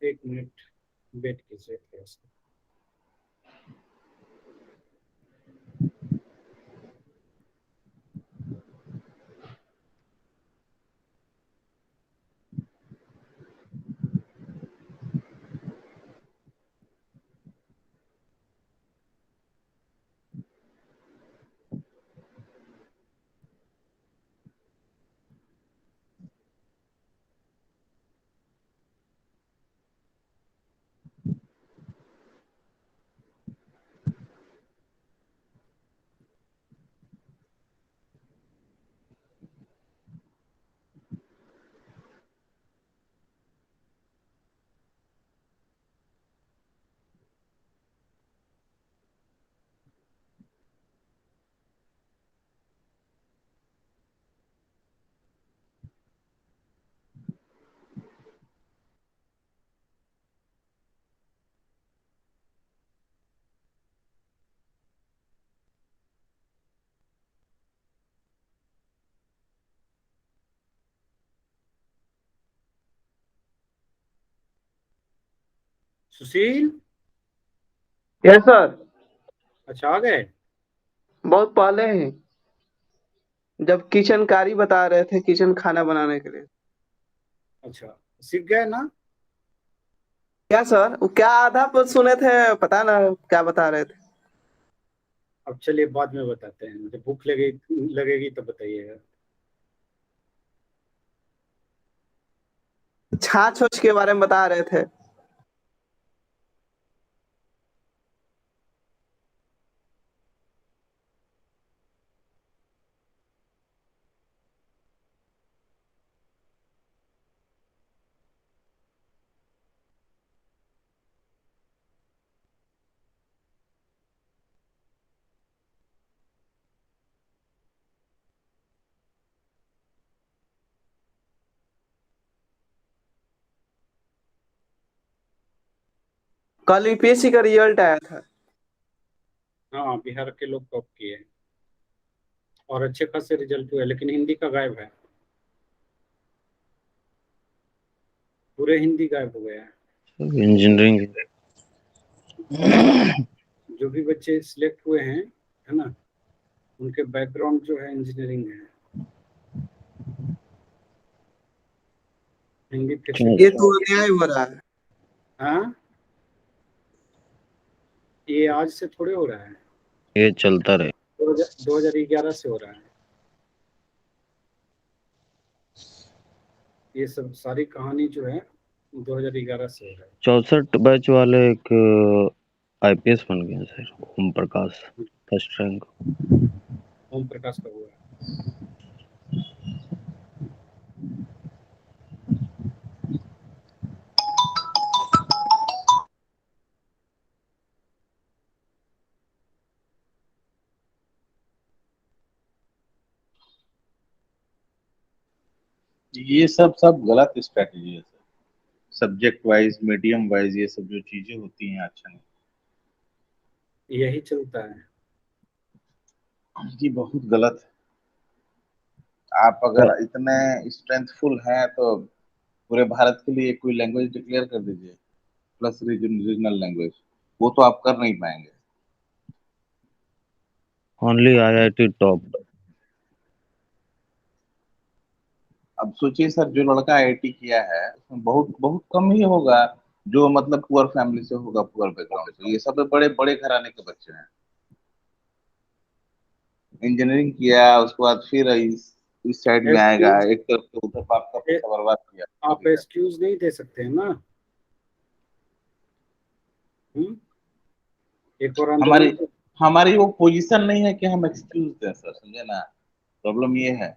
एक minute wait कीजिए थोड़ा सा। सुशील। Yes sir. अच्छा, आ गए। बहुत पहले ही, जब किचन कारी बता रहे थे किचन खाना बनाने के लिए। अच्छा, सीख गए ना। क्या सर, वो क्या आधा पर सुने थे, पता ना क्या बता रहे थे। अब चलिए बाद में बताते हैं, मुझे भूख लगेगी लगेगी तो बताइएगा। छाछ ओछ के बारे में बता रहे थे। कल यूपीएससी का रिजल्ट आया था। हाँ, बिहार के लोग टॉप किए हैं और अच्छे खासे रिजल्ट हुए, लेकिन हिंदी का गायब है। पूरे हिंदी गायब हो गया है। इंजीनियरिंग। जो भी बच्चे सिलेक्ट हुए हैं, है ना, उनके बैकग्राउंड जो है इंजीनियरिंग है। हिंदी फिर से ये कटा। तो अन्याय हो रहा है। हाँ, ये आज से थोड़े हो रहा है। ये चलता रहे। 2011 से हो रहा है। ये सब सारी कहानी जो है 2011 से हो रहा 64 बैच वाले एक आईपीएस बन गए सर, ओम प्रकाश, है। First rank. ओम प्रकाश का हुआ है। ये सब सब गलत स्ट्रेटेजी है sir. Subject wise, medium wise ये सब जो चीजें होती हैं अच्छा नहीं। यही चलता है। ये बहुत गलत है। आप अगर इतने स्ट्रेंथफुल हैं तो पूरे भारत के लिए कोई लैंग्वेज डिक्लेयर कर दीजिए, प्लस रीजनल लैंग्वेज। वो तो आप कर नहीं पाएंगे। Only IIT top. अब सोचिए सर, जो लड़का आईआईटी किया है उसमें बहुत बहुत कम ही होगा जो मतलब पुअर फैमिली से होगा, पुअर बैकग्राउंड से। ये सब बड़े बड़े घराने के बच्चे हैं। इंजीनियरिंग किया, उसके बाद फिर इस साइड में आएगा, एक्सक्यूज एक तरफ से उधर बाप का पैसा बर्बाद किया आप ठीक है। एक्सक्यूज नहीं दे सकते हैं ना। हम्म? एक और हमारी आंदोलन हमारी वो पोजीशन नहीं है कि हम एक्सक्यूज दें सर, समझे ना। प्रॉब्लम ये है,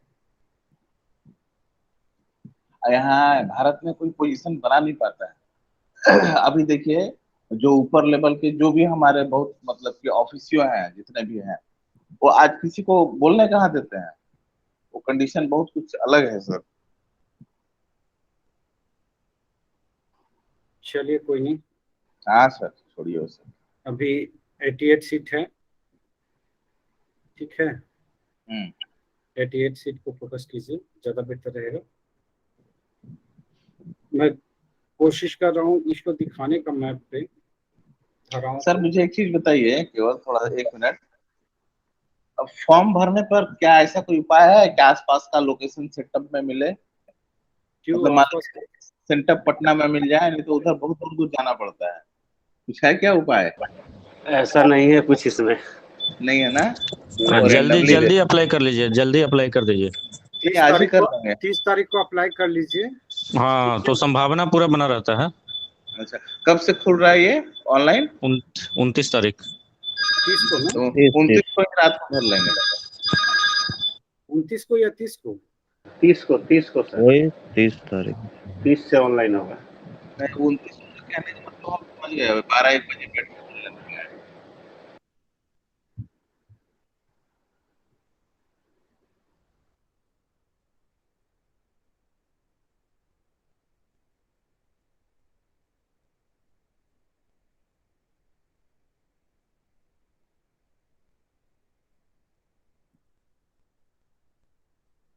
यहाँ भारत में कोई पोजीशन बना नहीं पाता है। अभी देखिए, जो ऊपर लेवल के जो भी हमारे बहुत मतलब कि ऑफिसियो हैं जितने भी हैं, वो आज किसी को बोलने कहाँ देते हैं। वो कंडीशन बहुत कुछ अलग है सर। चलिए कोई नहीं। हाँ सर, छोड़िए वो सर। अभी 88 सीट है, ठीक है। हम्म। 88 सीट को फोकस कीजिए, ज्यादा बेहतर रहेगा। मैं कोशिश कर रहा हूँ इसको दिखाने का मैप पे धाराओं सर को। मुझे एक चीज बताइए केवल थोड़ा 1 मिनट। अब फॉर्म भरने पर क्या ऐसा कोई उपाय है कि आसपास का लोकेशन सेटअप में मिले? मतलब क्यों मान आसपास? लीजिए सेटअप पटना में मिल जाए, नहीं तो उधर बहुत दूर दूर जाना पड़ता है। कुछ है क्या उपाय? ऐसा नहीं है कुछ इसमें। नहीं है ना? नहीं। वो जल्दी रेंडमली दे। जल्दी अप्लाई कर लीजिए, जल्दी अप्लाई कर दीजिए। नहीं, तीस आज ही तारीख कर को देंगे। 30 तारीख को अप्लाई कर लीजिए। हाँ, तो संभावना पूरा बना रहता है। अच्छा, कब से खुल रहा है ये ऑनलाइन? 29 तारीख। 30 को ना? तो तीस 29 तीस को ही रात को भर लेंगे। 29 को या 30 को? 30 को सर। वही 30 तारीख। 30 से ऑनलाइन होगा। नहीं, 29 को कहने का मतलब हम समझ गए, 12-1 बजे बैठ के भर लेंगे।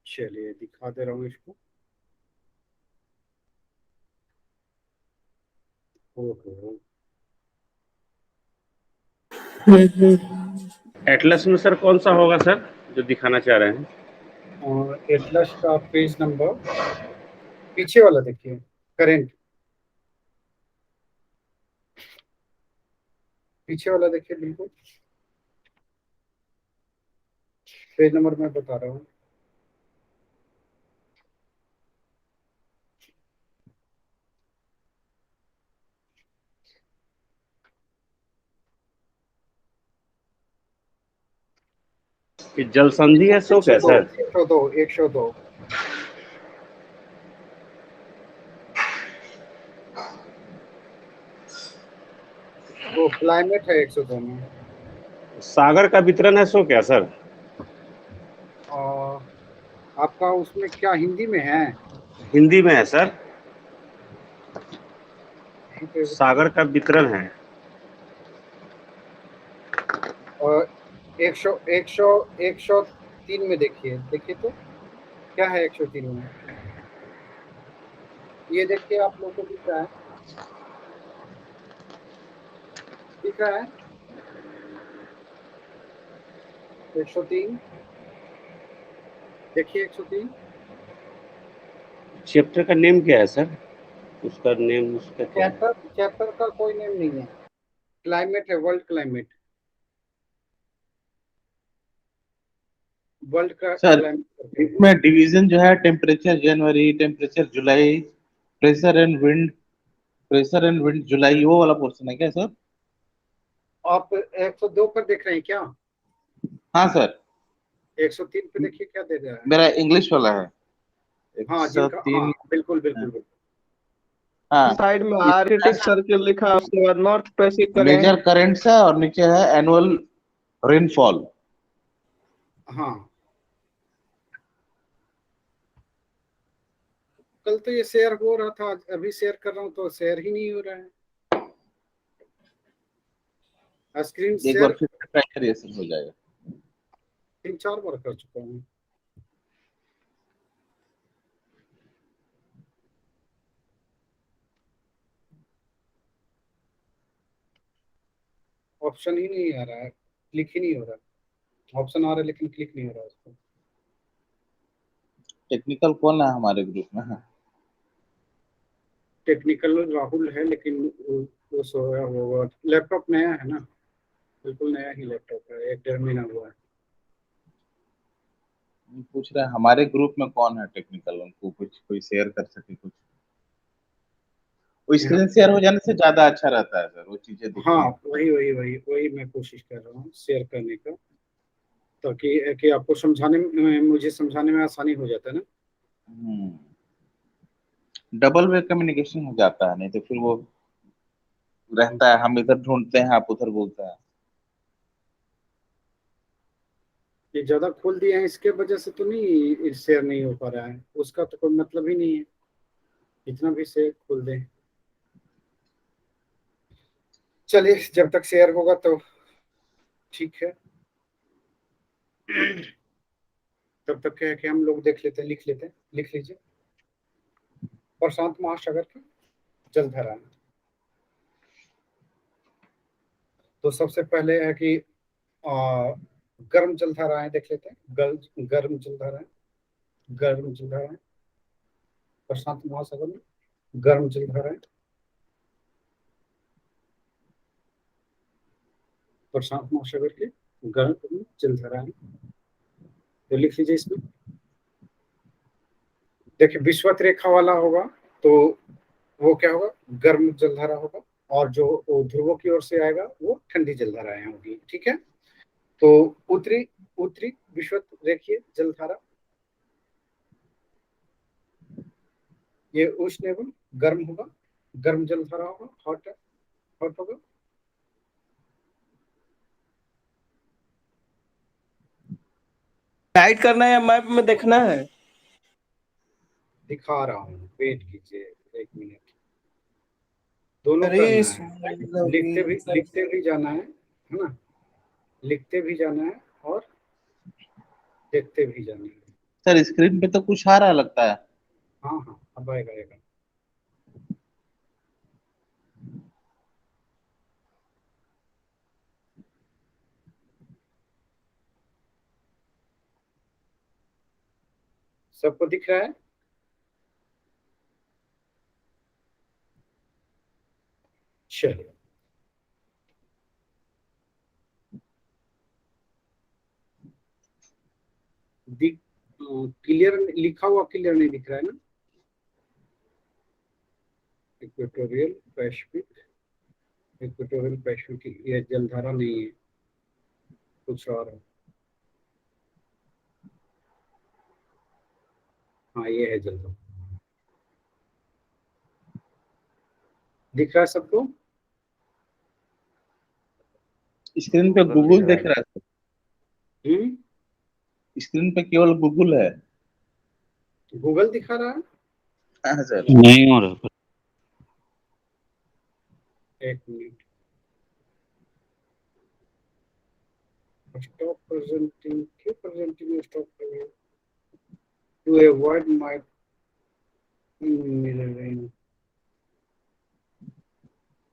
चलिए दिखा दे रहा हूँ इसको। ओहो, एटलस में सर कौन सा होगा सर जो दिखाना चाह रहे हैं? और एटलस का पेज नंबर पीछे वाला देखिए, करेंट पीछे वाला देखिए, बिल्कुल पेज नंबर मैं बता रहा हूँ। कि जल संधि है सो क्या 102, सर? 102, 102। वो क्लाइमेट है 102 में। सागर का वितरण है सो क्या सर? और आपका उसमें क्या हिंदी में है? हिंदी में है सर। यहीं पे। सागर का वितरण है। और 103 में देखिए, देखिए तो क्या है 103 में? ये देखिए, आप लोगों को दिख रहा है? दिख रहा है 103? देखिए 103। चैप्टर का नेम क्या है सर? उसका नेम उसका क्या है? चैप्टर का कोई नेम नहीं है, क्लाइमेट है, वर्ल्ड क्लाइमेट, वर्ल्ड का सर क्लाइमेट करके है। इसमें डिवीजन जो है, टेम्परेचर जनवरी, टेम्परेचर जुलाई, प्रेशर एंड विंड जुलाई, वो वाला पोर्शन है क्या सर? आप 102 पर देख रहे हैं क्या? हाँ सर, 103 पे देखिए क्या दे रहा है। मेरा इंग्लिश वाला है। हाँ जिनका, हाँ 103। बिल्कुल बिल्कुल बिल्कुल। हाँ, साइड में आर्कटिक सर्किल लिखा है, उसके बाद North Pacific current. Major currents है और नीचे है एनुअल रेनफॉल। हाँ, कल तो ये शेयर हो रहा था, आज अभी शेयर कर रहा हूँ तो शेयर ही नहीं हो रहा है। स्क्रीन एक बार शेयर फिर ट्राई करिए, सब हो जाएगा। 3-4 बार कर चुका हूँ। ऑप्शन ही नहीं आ रहा है, क्लिक ही नहीं हो रहा। ऑप्शन आ रहा है लेकिन क्लिक नहीं हो रहा है उसको। टेक्निकल कौन है हमारे ग्रुप में? टेक्निकल राहुल है, लेकिन वो सोया होगा। लैपटॉप नया है ना, बिल्कुल नया ही लैपटॉप है, 1-1.5 महीना हुआ है। पूछ रहे हैं हमारे ग्रुप में कौन है टेक्निकल, उनको कुछ कोई शेयर कर सके कुछ। वो यहाँ स्क्रीन शेयर हो जाने से ज्यादा अच्छा रहता है सर, वो चीजें हाँ, दिखती हैं। वही मैं कोशिश कर रहा हूँ शेयर करने का, ताकि कि आपको समझाने में, मुझे समझाने में आसानी हो जाता है ना। डबल वे कम्युनिकेशन हो जाता है, नहीं तो फिर वो रहता है, हम इधर ढूंढते हैं, आप उधर बोलते हैं। ये ज्यादा खोल दिए हैं इसके वजह से तो नहीं शेयर नहीं हो पा रहा है, उसका तो कोई मतलब ही नहीं है, इतना भी शेयर खोल दें। चलिए, जब तक शेयर होगा तो ठीक है। तब तक क्या है कि हम लोग देख लेते हैं, लिख लेते हैं, लिख लीजिए। प्रशांत महासागर की जलधारा है। तो सबसे पहले है कि गर्म जलधाराएं देख लेते हैं। गर्म जलधाराएं, गर्म जलधाराएं प्रशांत महासागर में गर्म जलधाराएं, प्रशांत महासागर के गर्म जलधाराएं। तो लिख लीजिए इसमें। देखिए विषुवत रेखा वाला होगा तो वो क्या होगा, गर्म जलधारा होगा, और जो ध्रुवों की ओर से आएगा वो ठंडी जलधाराएं होगी। ठीक है, तो उत्तरी उत्तरी विषुवत रेखीय जलधारा ये उष्ण एवं गर्म होगा, गर्म जलधारा होगा, हॉट होगा। टाइट करना है या मैप में देखना है? दिखा रहा हूँ, वेट कीजिए 1 मिनट। दोनों अरे करना है, लिखते भी जाना है ना, लिखते भी जाना है और देखते भी जाना है। सर स्क्रीन पे तो कुछ आ रहा लगता है। हाँ हाँ, अब आएगा। सबको दिख रहा है? चलिए, क्लियर लिखा हुआ क्लियर नहीं दिख रहा है ना? इक्वेटोरियल पैसिफिक ये जलधारा नहीं है, कुछ और है। हाँ ये है जलधारा, दिख रहा है सबको? स्क्रीन पे गूगल देख रहा है। हम्म, स्क्रीन पे केवल गूगल है। गूगल दिखा रहा है? हाँ सर। नहीं हो रहा। 1 मिनट, स्टॉप प्रेजेंटिंग, क्यों प्रेजेंटिंग स्टॉप कर रहे हो? टू अवॉइड माय मिररिंग,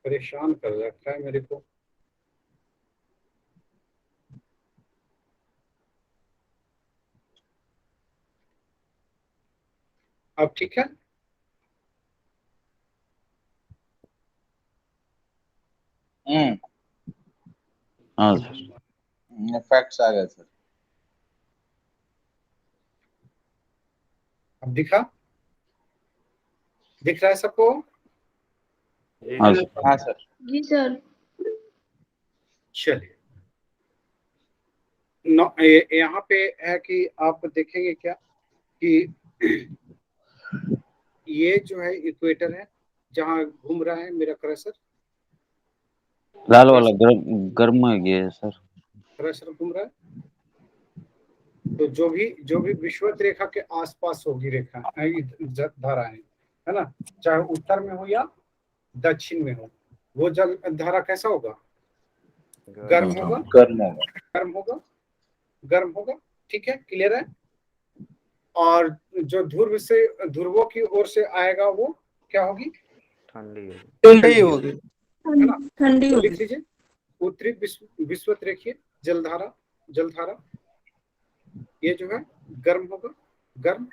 परेशान कर रखा है मेरे को। अब ठीक है? हाँ सर। फैक्ट्स आ गए सर। अब दिख रहा है सबको? हाँ सर। हाँ सर। जी सर। चलिए, यहाँ पे है कि आप देखेंगे क्या कि ये जो है इक्वेटर है जहाँ घूम रहा है मेरा क्रसर, लाल वाला गर्म है गया है सर। क्रसर घूम रहा है। तो जो भी विषुवत रेखा के आसपास होगी रेखा धाराएं, है ना, चाहे उत्तर में हो या दक्षिण में हो, वो जल धारा कैसा होगा? गर्म होगा, गर्म होगा। ठीक है, क्लियर है? और जो ध्रुवों की ओर से आएगा वो क्या होगी? ठंडी होगी। है ना? ठंडी तो होगी। लिख लीजिए, उत्तरी विषुवत रेखीय जलधारा ये जो है गर्म होगा, गर्म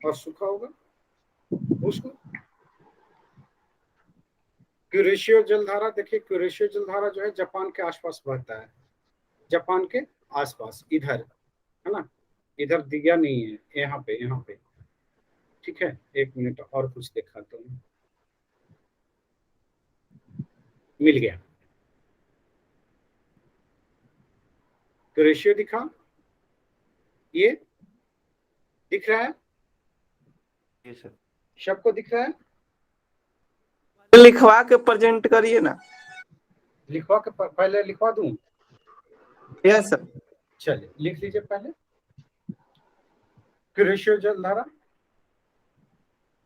और सूखा होगा। उसको क्यूरेशियो जलधारा, देखिए क्यूरेशियो जलधारा जो है जापान के आसपास बहता है, जापान के आसपास, इधर, है ना, इधर दिया नहीं है, यहाँ पे। ठीक है, 1 मिनट और कुछ दिखाता हूँ। मिल गया, क्यूरेशियो दिखा, ये दिख रहा है? सबको दिख रहा है? लिखवा के प्रेजेंट करिए ना। लिखवा के पहले लिखवा दूं? Yes sir. चलिए लिख लीजिए पहले। क्यूरेशियो जलधारा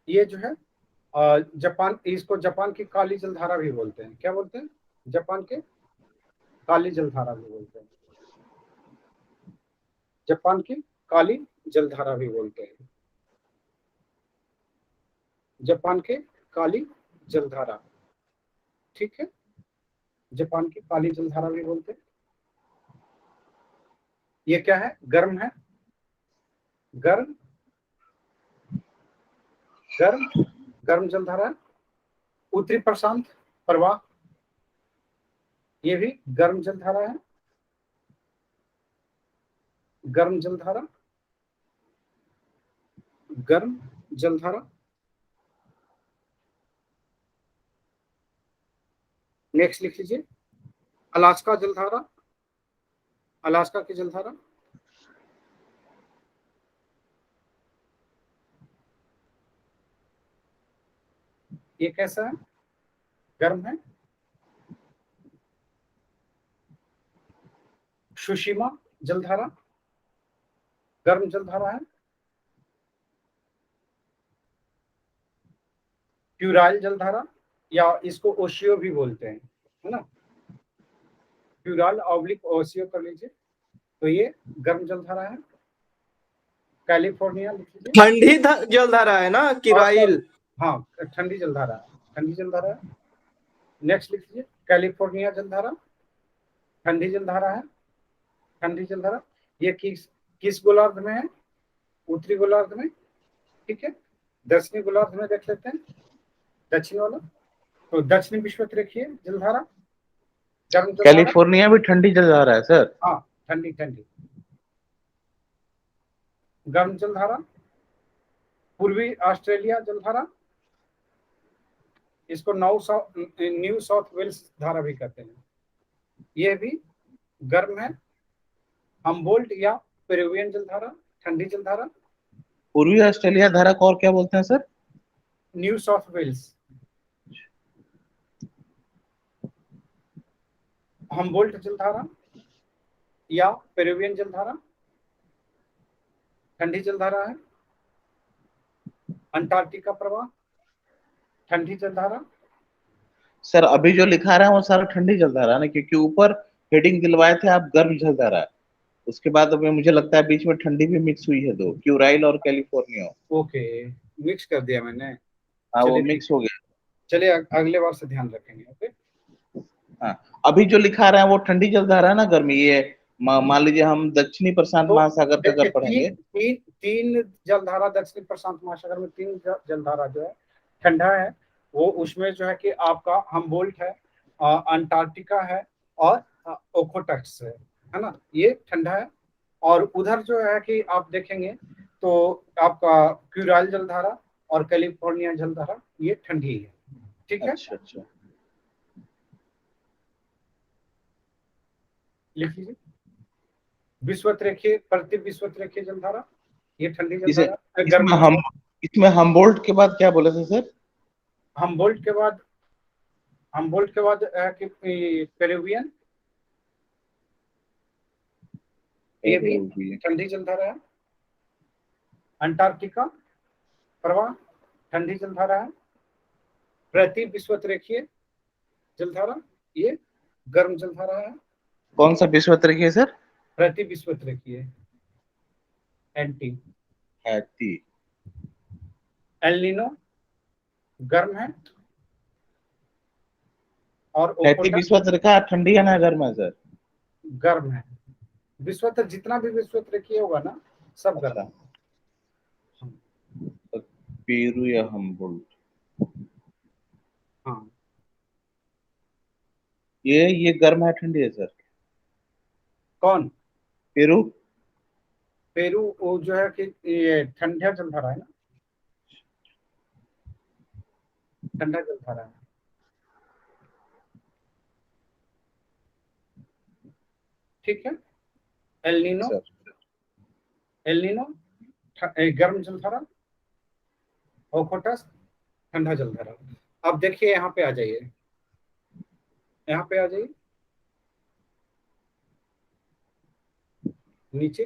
ये जो है जापान, इसको जापान की काली जलधारा भी बोलते हैं। क्या बोलते हैं? जापान के काली जलधारा भी बोलते हैं, जापान की काली जलधारा भी बोलते हैं, जापान के काली जलधारा, ठीक है। जापान की काली जलधारा भी बोलते हैं। ये क्या है? गर्म है, गर्म गर्म गर्म जलधारा है। उत्तरी प्रशांत प्रवाह, ये भी गर्म जलधारा है, गर्म जलधारा, गर्म जलधारा। नेक्स्ट लिख लीजिए, अलास्का जलधारा, अलास्का की जलधारा। ये कैसा है? गर्म है। सुशीमा जलधारा, गर्म जलधारा है। क्यूराइल जलधारा, या इसको ओशियो भी बोलते हैं, है ना। क्यूराइल ऑब्लिक ओशियो कर लीजिए। तो ये गर्म जलधारा है। कैलिफोर्निया लिख लीजिए। ठंडी जलधारा है ना, किराइल। हाँ, ठंडी जलधारा है, ठंडी जलधारा है। नेक्स्ट लिख लीजिए, कैलिफोर्निया जलधारा, ठंडी जलधारा है, ठंडी जलधारा। ये किस गोलार्ध में है? उत्तरी गोलार्ध में, ठीक है। दक्षिणी गोलार्ध में देख लेते हैं, दक्षिण वाला। तो दक्षिणी विषुवत रेखीय जलधारा, गर्म जलधारा। कैलिफोर्निया भी ठंडी जलधारा है सर? हाँ, ठंडी ठंडी गर्म जलधारा। पूर्वी ऑस्ट्रेलिया जलधारा, इसको न्यू साउथ वेल्स धारा भी कहते हैं, ये भी गर्म है। हम्बोल्ट या पेरुवियन जलधारा, ठंडी जलधारा। पूर्वी ऑस्ट्रेलिया धारा को और क्या बोलते हैं sir? New South Wales. Humboldt जलधारा या पेरुवियन जलधारा, ठंडी जलधारा है। अंटार्कटिका प्रवाह, ठंडी जलधारा। सर अभी जो लिखा रहा है वो सारा ठंडी जलधारा है ना, क्योंकि ऊपर हेडिंग दिलवाए थे आप गर्म जलधारा, उसके बाद अभी मुझे लगता है बीच में ठंडी भी मिक्स हुई है, दो क्यूराइल और कैलिफोर्निया। ओके, मिक्स कर दिया मैंने। हाँ, वो चलिए मिक्स हो गया। चलिए अगले बार से ध्यान रखेंगे। ओके, हाँ, अभी जो लिखा रहा है वो ठंडी जलधारा है ना, गर्मी। ये मान लीजिए हम दक्षिणी प्रशांत तो महासागर का देखिए, अगर पढ़ेंगे, तीन जलधारा दक्षिणी प्रशांत महासागर में, तीन जलधारा जो है ठंडा है। वो उसमें जो है कि आपका हम्बोल्ट है, अंटार्कटिका है, और ओखोटक्स है ना, ये ठंडा है। और उधर जो है कि आप देखेंगे तो आपका क्यूराइल जलधारा और कैलिफोर्निया जलधारा ये ठंडी है, ठीक है। अच्छा अच्छा, लिख लीजिए, विषुवत रेखीय, प्रति विषुवत रेखीय जलधारा, ये ठंडी इसे जलधारा, इसमें गर्म। हम इसमें हमबोल्ट के बाद क्या बोले थे सर? हम्बोल्ट के बाद, हम्बोल्ट के बाद कि पेरुवियन, ये भी ठंडी जलधारा है। अंटार्कटिका प्रवाह, ठंडी जलधारा है। प्रति विषुवत रेखीय जलधारा, ये गर्म जलधारा है। कौन सा विषुवत रेखीय सर? प्रति विषुवत रेखीय, एंटी। हैती। एल नीनो गर्म है, और हैती ओखोटा विषुवत रेखा ठंडी है ना, गर्म है सर? गर्म है। विषुवत जितना भी विषुवत रेखीय होगा ना, सब गर्म है। पेरू या हमबोल्ट, हाँ, ये गर्म है ठंडी है सर? कौन? पेरू। पेरू वो जो है कि ये ठंडा जलधारा है ना, ठंडा जलधारा है, ठीक है। El Nino, sir El Nino गर्म जलधारा, ओखोटस ठंडा जलधारा। अब देखिए यहाँ पे आ जाइए, यहाँ पे आ जाइए नीचे।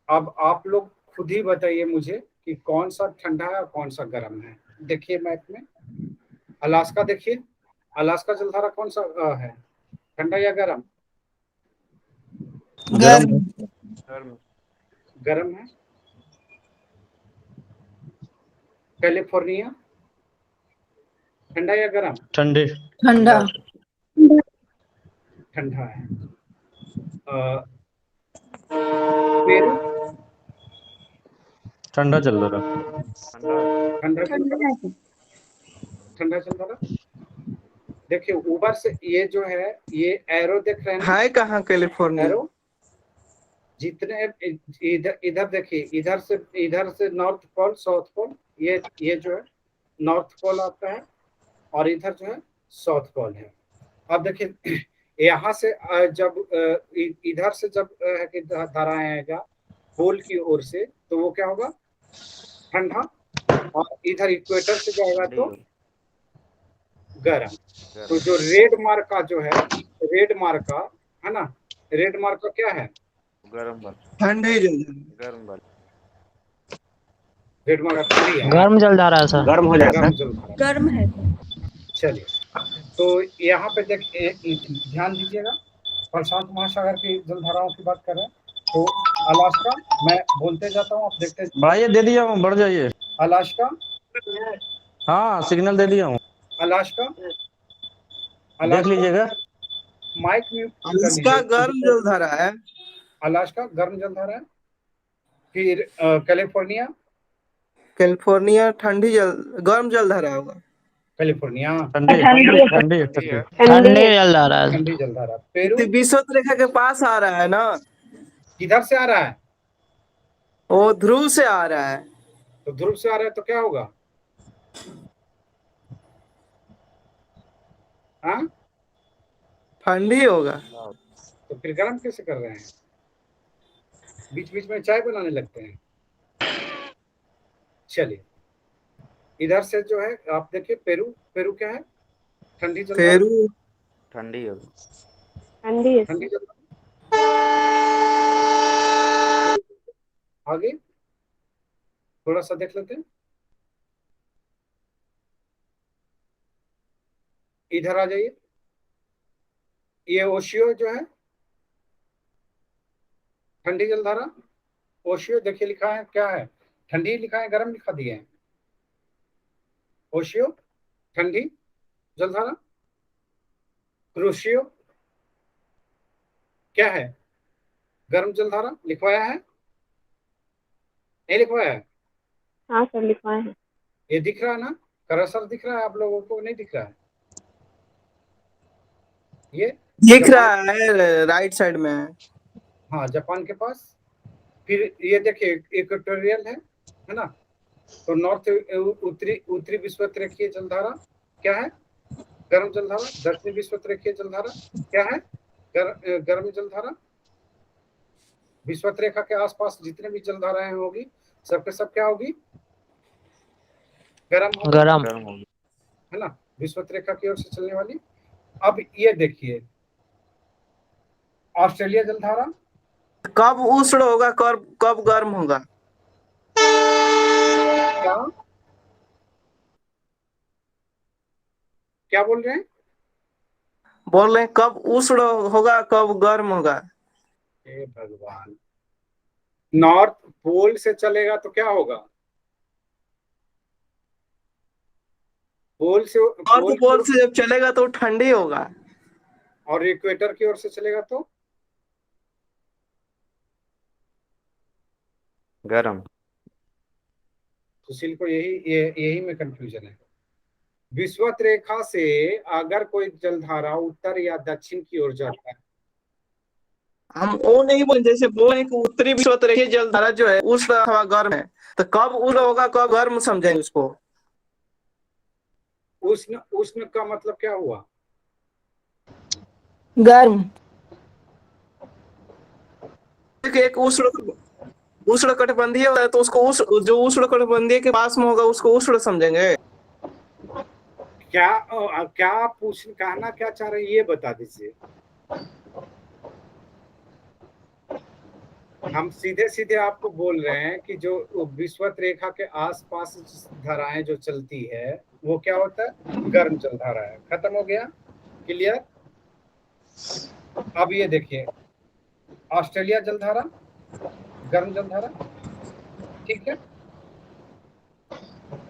अब आप लोग खुद ही बताइए मुझे कि कौन सा ठंडा है और कौन सा गर्म है। देखिए मैप में, अलास्का देखिए, अलास्का जलधारा कौन सा है, ठंडा या गर्म? गर्म। गर्म है। कैलिफोर्निया ठंडा या गर्म? ठंडी। ठंडा। ठंडा है। पेरू ठंडा चल रहा। ठंडा चल रहा, ठंडा चल रहा। देखिए ऊपर से ये जो है ये एरो देख रहे हैं ना, है कहाँ कैलिफोर्निया? एरो जितने इधर इधर देखिए, इधर से नॉर्थ पोल साउथ पोल, ये जो है नॉर्थ पोल आपका है और इधर जो है साउथ पोल है। अब देखिए यहाँ से जब इधर से जब कि धारा आएगा पोल की ओर से तो वो क्या होगा? ठंडा। और इधर इक्वेटर से जाएगा तो गर्म। तो जो रेड मार्का जो है, रेड मार्का है ना, रेड मार्का क्या है? ठंडी जल रेड मार्का ठंडी है, गर्म जल जा रहा है सर। गर्म हो जाता गर्म है। जल रहा है। गर्म है। चलिए तो यहाँ पे ध्यान दीजिएगा, प्रशांत महासागर की जलधाराओं की बात कर रहे हैं। तो अलास्का, मैं बोलते जाता हूँ आप देखते। बढ़ाइए, दे दिया हूँ, बढ़ जाइए। अलास्का, हाँ सिग्नल दे दिया हूँ, अलास्का, देख लीजिएगा। माइक म्यूट कर अलास्का लीजिए। गर्म जलधारा है। अलास्का गर्म जलधारा है। फिर कैलिफोर्निया, कैलिफोर्निया गर्म जलधारा होगा। कैलिफोर्निया ठंडी ठंडी जल जा रहा है। ठंडी जलधारा। पेरू विषुवत रेखा के पास आ रहा है ना, किधर से आ रहा है? वो ध्रुव से आ रहा है। तो ध्रुव से आ रहा है तो क्या होगा? हाँ ठंडी होगा। तो फिर गर्म कैसे कर रहे हैं? बीच बीच में चाय बनाने लगते हैं। चलिए इधर से जो है आप देखिए, पेरू, पेरू क्या है? ठंडी जलधारा। पेरू ठंडी होगी। ठंडी जलधारा। आगे थोड़ा सा देख लेते हैं, इधर आ जाइए। ये ओशियो जो है ठंडी जलधारा। ओशियो देखिए लिखा है, क्या है? ठंडी लिखा है, गर्म लिखा दिए हैं। ओशियो ठंडी जलधारा। क्रूशियो क्या है? गर्म जलधारा। लिखवाया है? नहीं लिखवाया है? हाँ सर लिखवाए हैं। ये दिख रहा है ना, करसर दिख रहा है आप लोगों को? नहीं दिख रहा है? ये दिख रहा है, राइट साइड में है। हाँ जापान के पास। फिर ये देखिए इक्वेटोरियल है ना। तो नॉर्थ उत्तरी विषुवत-रेखीय जलधारा क्या है? गर्म जलधारा। दक्षिणी विषुवत-रेखीय जलधारा क्या है? गर्म जलधारा। विषुवत रेखा के आसपास जितने भी जलधाराएं होगी सबके सब क्या होगी? गर्म होगी, है ना, विषुवत रेखा की ओर से चलने वाली। अब ये देखिए ऑस्ट्रेलिया जलधारा कब उष्ण होगा, कब गर्म होगा? क्या बोल रहे हैं? बोल रहे हैं कब उष्ण होगा, कब गर्म होगा? हे भगवान, नॉर्थ पोल से चलेगा तो क्या होगा? नॉर्थ पोल से जब चलेगा तो ठंडी होगा। और इक्वेटर की ओर से चलेगा तो गर्म। सुशील को यही में कंफ्यूजन है। विषुवत रेखा से अगर कोई जलधारा उत्तर या दक्षिण की ओर जाता है, हम वो नहीं बोले, जैसे बोले कि उत्तरी विषुवत रेखीय जलधारा जो है उष्ण अथवा गर्म है, तो कब उष्ण होगा कब गर्म समझेंगे उसको। उष्ण उष्ण का मतलब क्या हुआ? गर्म। एक उष्ण कटिबंधीय होता है तो उसको जो उष्ण कटिबंधीय के पास में होगा उसको उष्ण समझेंगे। क्या आप कहना क्या चाह रहे हैं ये बता दीजिए। हम सीधे सीधे आपको बोल रहे हैं कि जो विषुवत रेखा के आसपास धाराएं जो चलती है वो क्या होता है? गर्म जलधारा है। खत्म हो गया, क्लियर। अब ये देखिए ऑस्ट्रेलिया जलधारा गर्म जलधारा, ठीक है।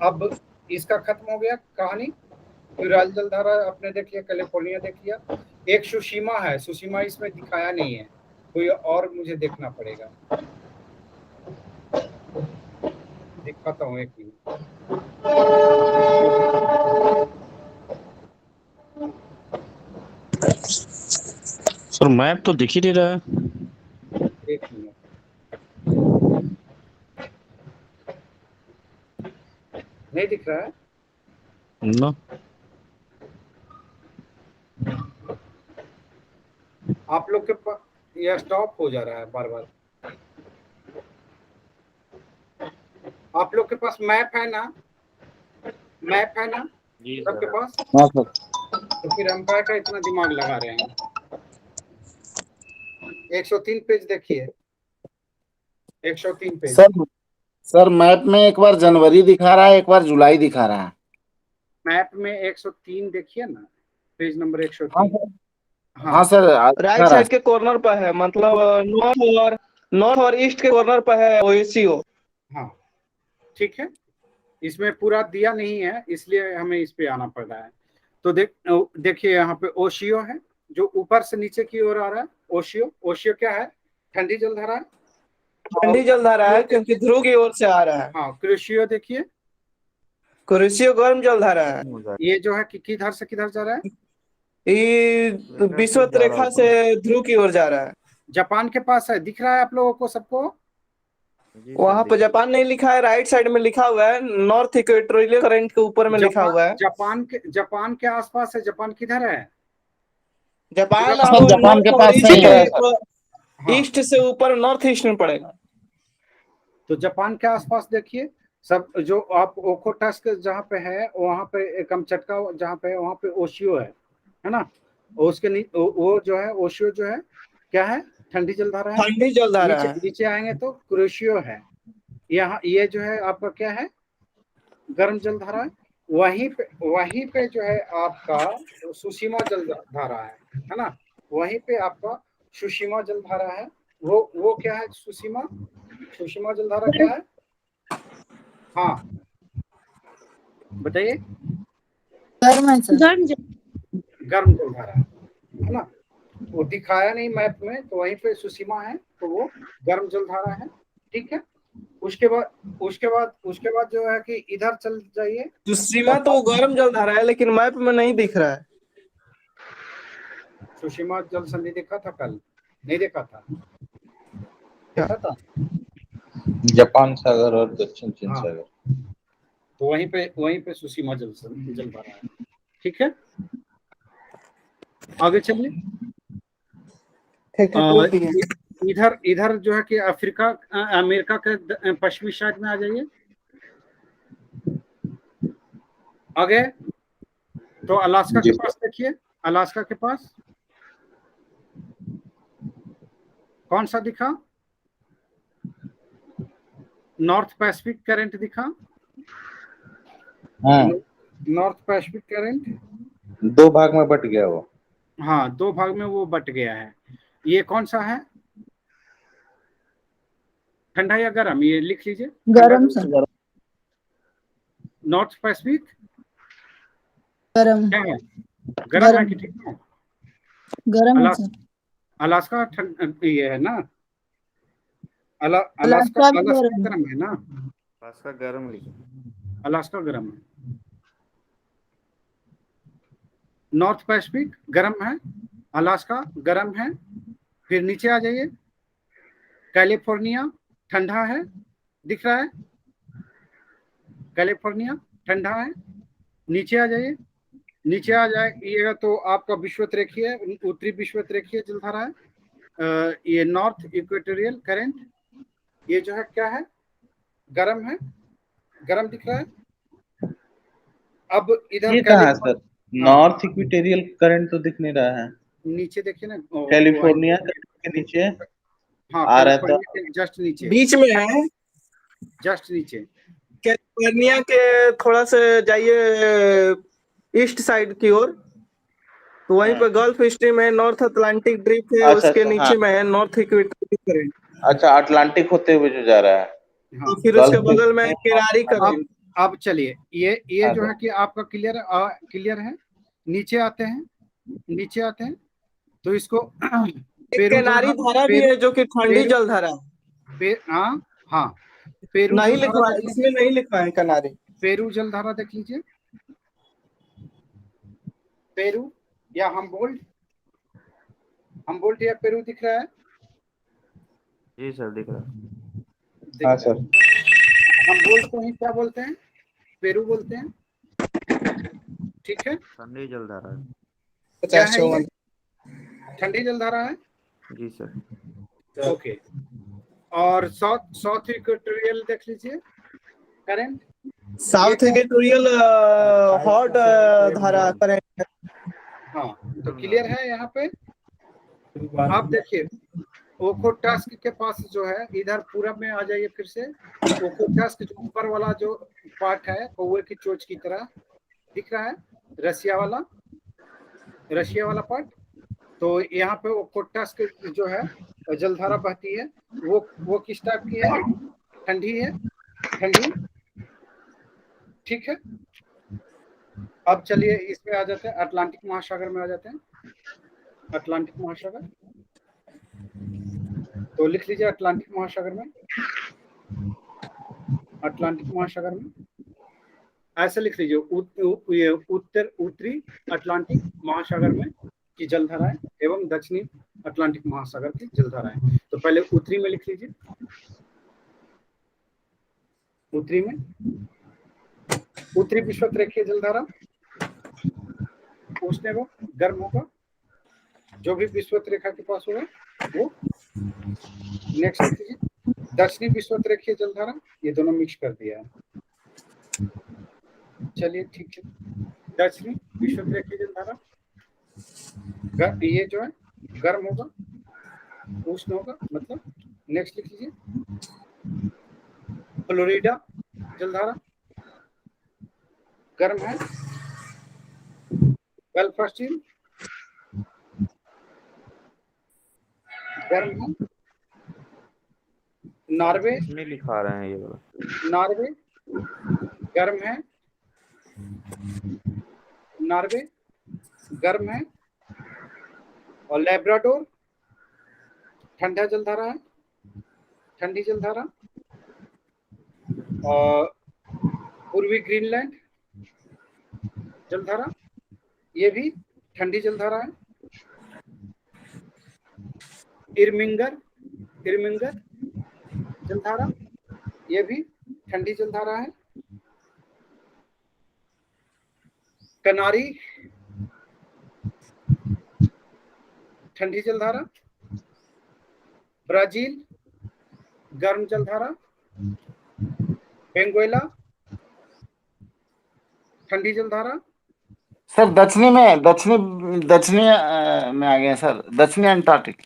अब इसका खत्म हो गया कहानी। यूराल जलधारा आपने देख लिया, कैलिफोर्निया देख लिया। एक सुशीमा है, सुशीमा इसमें दिखाया नहीं है, कोई और मुझे देखना पड़ेगा, दिखाता हूँ एक मिनट। सर मैप तो दिख ही नहीं रहा है। एक मिनट, नहीं दिख रहा है ना आप लोग के पास? यह स्टॉप हो जा रहा है बार बार। आप लोग के पास मैप है ना? मैप है ना जी सबके सर। पास? हाँ सर। तो फिर हम क्या का इतना दिमाग लगा रहे हैं? 103 पेज देखिए, 103 पेज। सर मैप में एक बार जनवरी दिखा रहा है, एक बार जुलाई दिखा रहा है। मैप में 103 देखिए ना, पेज नंबर 103। हाँ सर, राइट साइड के कॉर्नर पर है, मतलब नॉर्थ और ईस्ट के कॉर्नर पर है ओएससीओ। हाँ ठीक है, इसमें पूरा दिया नहीं है इसलिए हमें इस पे आना पड़ रहा है। तो देखिए यहाँ पे ओशियो है जो ऊपर से नीचे की ओर आ रहा है। ओशियो, ओशियो क्या है? ठंडी जलधारा है। ठंडी जलधारा है क्योंकि ध्रुव की ओर से आ रहा है। हाँ, क्रुशियो देखिए, क्रुशियो गर्म जलधारा है। ये जो है कि किधर से किधर जा रहा है? ये विषुवत रेखा से ध्रुव की ओर जा रहा है। जापान के पास है, दिख रहा है आप लोगों को सबको? वहां पे जापान नहीं लिखा है, राइट साइड में लिखा हुआ है, नॉर्थ इक्वेटोरियल करंट के ऊपर में लिखा हुआ है। जापान के आसपास है। जापान किधर है? जापान जापान के पास नहीं है। ईस्ट से ऊपर नॉर्थ ईस्ट में पड़ेगा। तो जापान के आसपास देखिए सब, जो आप ओखोटस्क जहाँ पे है वहाँ पे कमचटका जहाँ पे है वहाँ पे ओशियो है ना? उसके वो जो है ओशियो जो है क्या है? ठंडी जलधारा है। ठंडी जलधारा है। नीचे आएंगे तो क्रुशियो है। यहाँ ये जो है आपका क्या है? गर्म जलधारा है। वहीं पे जो है आपका सुशीमा जलधारा है ना? वहीं पे आपका सुशीमा जलधारा है। वो क्या है? सुशीमा जलधारा क्या है? हाँ बताइए। गर्म जलधारा है ना? वो दिखाया नहीं मैप में, तो वहीं पे सुशीमा है, तो वो गर्म जलधारा है। ठीक है, उसके बाद जो है कि इधर चल जाइए। सुशीमा तो गर्म जलधारा है लेकिन मैप में नहीं दिख रहा है। सुशीमा जल संधि देखा था कल? नहीं देखा था? देखा था जापान सागर और दक्षिण चीन सागर। तो वहीं पे सुशीमा जलधारा है। ठीक है, आगे चलिए। इधर जो है कि अमेरिका के पश्चिमी साइड में आ जाइए। आगे तो अलास्का के पास देखिए, अलास्का के पास कौन सा दिखा? नॉर्थ पैसिफिक करंट दिखा। नॉर्थ पैसिफिक करंट 2 भाग में बट गया वो। हाँ, 2 भाग में वो बट गया है। ये कौन सा है? ठंडा या गर्म? ये लिख लीजिए। गरम सर। नॉर्थ पैसिफिक गरम। क्या है? गर्म है कि ठीक है? गरम है सर। अलास्का ये है ना? अलास्का गर्म है ना? अलास्का गर्म है। अलास्का गर्म है। नॉर्थ पैसिफिक गर्म है, अलास्का गर्म है। फिर नीचे आ जाइए, कैलिफोर्निया ठंडा है, दिख रहा है? कैलिफोर्निया ठंडा है। नीचे आ जाइए, नीचे आ जाइएगा तो आपका विषुवतरेखीय, उत्तरी विषुवतरेखीय जलधारा है। ये नॉर्थ इक्वेटोरियल करंट, ये जो है क्या है? गर्म है, गर्म दिख रहा है। अब इधर कहाँ है सर? नॉर्थ इक्वेटोरियल करंट तो दिख नहीं रहा है। नीचे देखिए ना, कैलिफोर्निया के नीचे। हाँ, आ रहा था जस्ट नीचे, बीच में है, जस्ट नीचे। कैलिफोर्निया के थोड़ा से जाइए ईस्ट साइड की ओर, तो वहीं पे गल्फ स्ट्रीम है, नॉर्थ अटलांटिक ड्रिफ्ट है। उसके नीचे में है नॉर्थ इक्वेटोरियल करंट। अच्छा, अटलांटिक होते हुए जो जा रहा है। हाँ, फिर उसके बगल में केरारी करंट। अब चलिए ये जो हाँ, है कि आपका क्लियर है। नीचे आते हैं तो इसको एक पेरू केनारी जलधारा धारा भी है जो कि ठंडी पेरू जलधारा है। हाँ पेरू नहीं जलधारा लिखवा, देख इसमें लीजिए। नहीं लिखा है केनारी। पेरू जलधारा देख लीजिए। पेरू या हमबोल्ट या पेरू दिख रहा है? जी सर दिख रहा है। दिख हाँ रहा है। सर। हमबोल्ट को ही क्या बोलते हैं? पेरू बोलते हैं। ठीक है, ठंडी जलधारा है। 50-54। ठंडी जलधारा है। जी सर। ओके, और साउथ इक्वेटोरियल देख लीजिए करंट। साउथ इक्वेटोरियल हॉट धारा करंट है। हाँ, तो क्लियर है यहाँ पे। आप देखिए ओकोटास्क के पास जो है, इधर पूरब में आ जाइए फिर से। ओकोटास्क जो ऊपर वाला जो पार्ट है कौवे की चोंच की तरह दिख रहा है, रशिया वाला पार्ट। तो यहाँ पे ओकोटास्क जो है जलधारा बहती है, वो किस टाइप की है? ठंडी। ठीक है, अब चलिए इसमें आ जाते हैं, अटलांटिक महासागर में आ जाते हैं। अटलांटिक महासागर, तो लिख लीजिए अटलांटिक महासागर में ऐसे लिख लीजिए, उत्तरी अटलांटिक महासागर में की जलधाराएं एवं दक्षिणी अटलांटिक महासागर की जलधाराएं। तो पहले उत्तरी में लिख लीजिए। उत्तरी विषुवत-रेखीय जलधारा उष्ण एवं गर्म होगा, जो भी विषुवत रेखा के पास होगा वो। नेक्स्ट लिख लीजिए दक्षिणी विषुवत-रेखीय जलधारा, ये दोनों मिक्स कर दिया है। चलिए ठीक है, दक्षिणी विषुवत-रेखीय जलधारा ये जो है गर्म होगा, उष्ण होगा मतलब। नेक्स्ट लिख लीजिए फ्लोरिडा जलधारा, गर्म है। गल्फ स्ट्रीम गर्म है। नॉर्वे इसमें लिखा रहे हैं ये वाला। नॉर्वे गर्म है। और लेब्राडोर ठंडी जलधारा। और पूर्वी ग्रीनलैंड जलधारा, ये भी ठंडी जलधारा है। इरमिंगर जलधारा, ये भी ठंडी जलधारा है। कनारी ठंडी जलधारा। ब्राजील गर्म जलधारा। वेनेजुएला ठंडी जलधारा। सर दक्षिणी में आ गया सर, दक्षिणी अंटार्कटिक।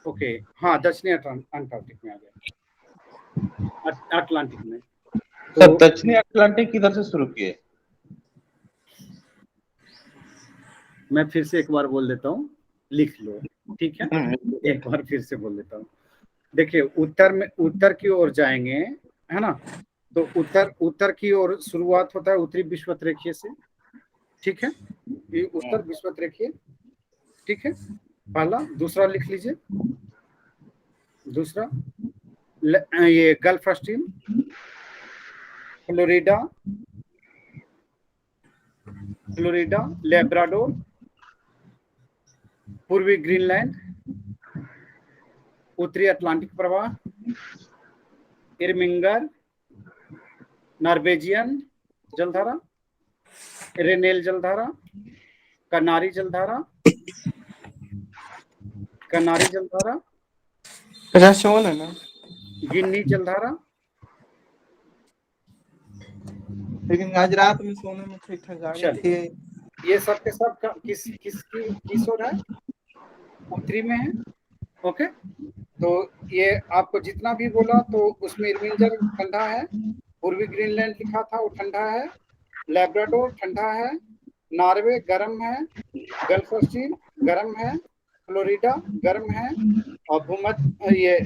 ओके, हाँ दक्षिणी अंटार्कटिक में आ गया, अटलांटिक में। तो दक्षिणी अटलांटिक किधर से शुरू किए? मैं फिर से एक बार बोल देता हूँ, लिख लो, ठीक है? एक बार फिर से बोल देता हूँ। देखिए उत्तर की ओर जाएंगे, है ना? तो उत्तर की ओर शुरुआत होता है उत्तरी विषुवत-रेखीय से, ठीक है? ये उत्तर विषुवत-रेखीय, ठीक है? पहला। दूसरा लिख लीजिए, दूसरा ये गल्फ स्ट्रीम, फ्लोरिडा, लेब्राडोर, पूर्वी ग्रीनलैंड, उत्तरी अटलांटिक प्रवाह, इरमिंगर, नॉर्वेजियन जलधारा, रेनेल जलधारा, कनारी जलधारा, 50-54 है ना? गिन्नी जलधारा। लेकिन आज रात में सोने में ठीक ठाक आ गई थी। ये सब के सब किस ओर है? उत्तरी में है। ओके, तो ये आपको जितना भी बोला तो उसमें इरमिंगर ठंडा है, पूर्वी ग्रीनलैंड लिखा था वो ठंडा है, लेब्राडोर ठंडा है, नॉर्वे गर्म है, गल्फ स्ट्रीम गर्म है, फ्लोरिडा गर्म है, और भूमध्य ये